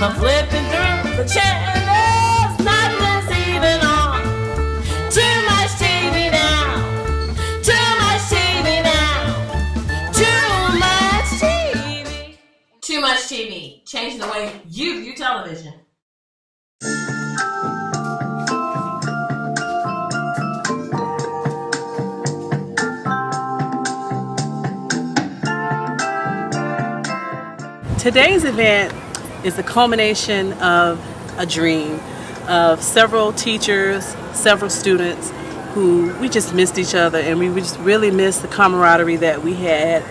I'm flipping through the channels, nothing's even on. Too much TV now. Too much TV now. Too much TV. Too much TV. Changing the way you view television. Today's event is the culmination of a dream of several teachers, several students who we just missed each other, and we just really missed the camaraderie that we had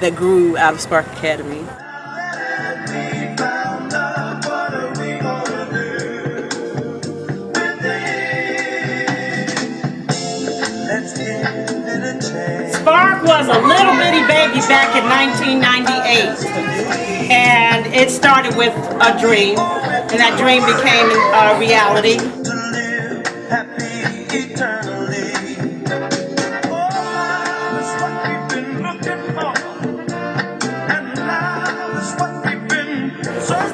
that grew out of Sparc Academy. Sparc was a little bitty baby back in 1998. And it started with a dream, and that dream became a reality.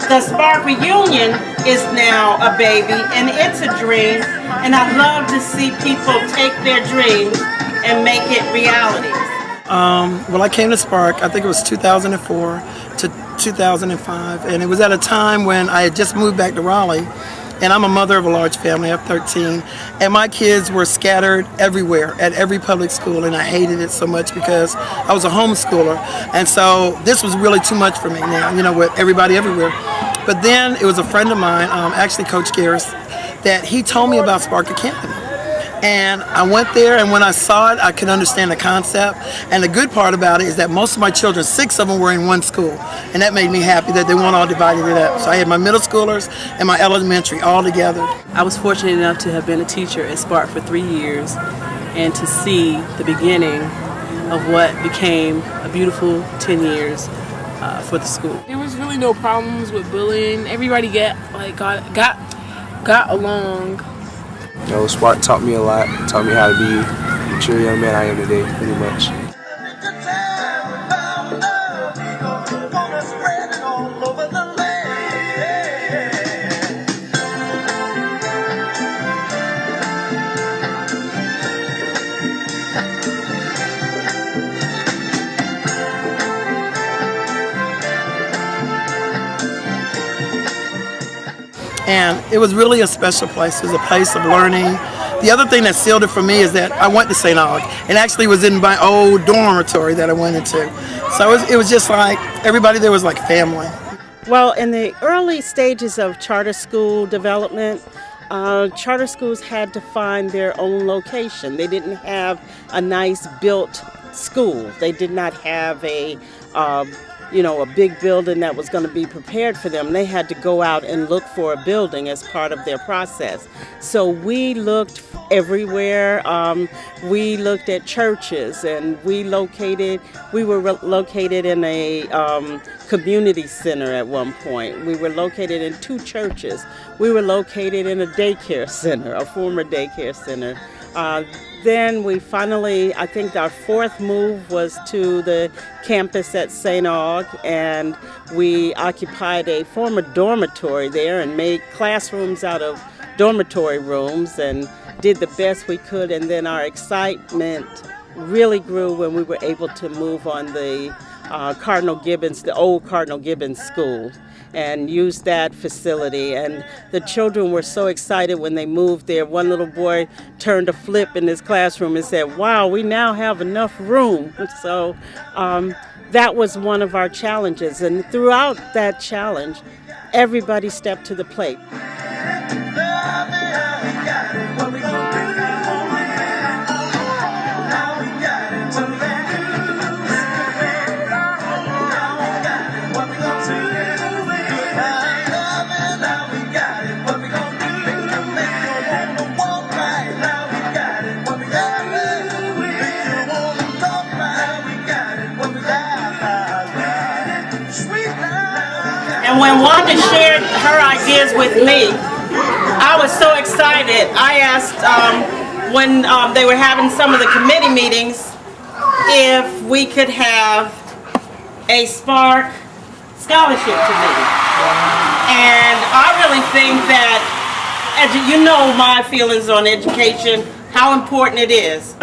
The Sparc Reunion is now a baby, and it's a dream, and I love to see people take their dreams and make it reality. Well, I came to Sparc, I think it was 2004 to 2005, and it was at a time when I had just moved back to Raleigh, and I'm a mother of a large family. I have 13, and my kids were scattered everywhere at every public school, and I hated it so much because I was a homeschooler, and so this was really too much for me now, you know, with everybody everywhere. But then it was a friend of mine, actually Coach Garris, that he told me about Sparc Academy. And I went there, and when I saw it, I could understand the concept. And the good part about it is that most of my children, 6 of them were in one school. And that made me happy that they weren't all divided it up. So I had my middle schoolers and my elementary all together. I was fortunate enough to have been a teacher at Sparc for 3 years and to see the beginning of what became a beautiful 10 years for the school. There was really no problems with bullying. Everybody got along. You know, Sparc taught me a lot, taught me how to be the mature young man I am today, pretty much. And it was really a special place. It was a place of learning. The other thing that sealed it for me is that I went to St. Aug, and actually was in my old dormitory that I went into. So it was just like, everybody there was like family. Well, in the early stages of charter school development, charter schools had to find their own location. They didn't have a nice built school. They did not have a big building that was going to be prepared for them. They had to go out and look for a building as part of their process. So we looked everywhere. We looked at churches, and we were located in a community center at one point. We were located in 2 churches. We were located in a daycare center, a former daycare center. Then we finally, I think our 4th move was to the campus at St. Aug, and we occupied a former dormitory there and made classrooms out of dormitory rooms and did the best we could. And then our excitement really grew when we were able to move on the the old Cardinal Gibbons School, and use that facility. And the children were so excited when they moved there. One little boy turned a flip in his classroom and said, "Wow, we now have enough room." So that was one of our challenges. And throughout that challenge, everybody stepped to the plate. And when Wanda shared her ideas with me, I was so excited. I asked when they were having some of the committee meetings if we could have a Sparc scholarship committee. And I really think that, you know my feelings on education, how important it is.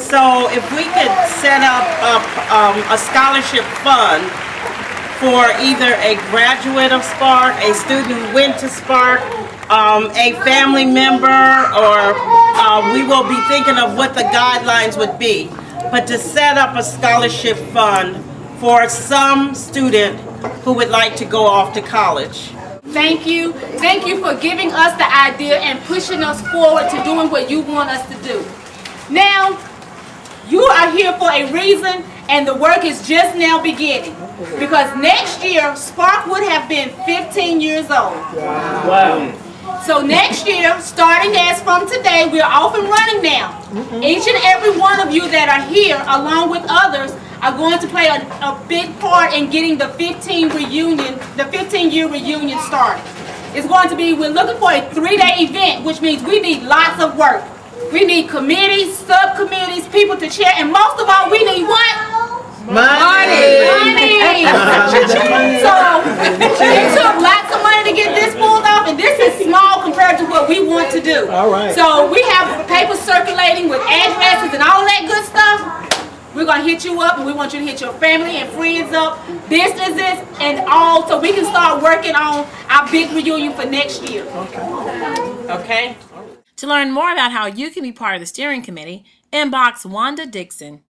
So if we could set up a scholarship fund for either a graduate of Sparc, a student who went to Sparc, a family member, or we will be thinking of what the guidelines would be. But to set up a scholarship fund for some student who would like to go off to college. Thank you. Thank you for giving us the idea and pushing us forward to doing what you want us to do. Now, you are here for a reason, and the work is just now beginning. Because next year, Sparc would have been 15 years old. Wow. So next year, starting as from today, we're off and running now. Each and every one of you that are here, along with others, are going to play a big part in getting the 15-year reunion started. It's going to be, we're looking for a 3-day event, which means we need lots of work. We need committees, subcommittees, people to chair, and most of all, we need what? Money! So, it took lots of money to get this pulled off, and this is small compared to what we want to do. All right. So, we have papers circulating with addresses and all that good stuff. We're going to hit you up, and we want you to hit your family and friends up, businesses, and all, so we can start working on our big reunion for next year. Okay? To learn more about how you can be part of the steering committee, inbox Wanda Dixon.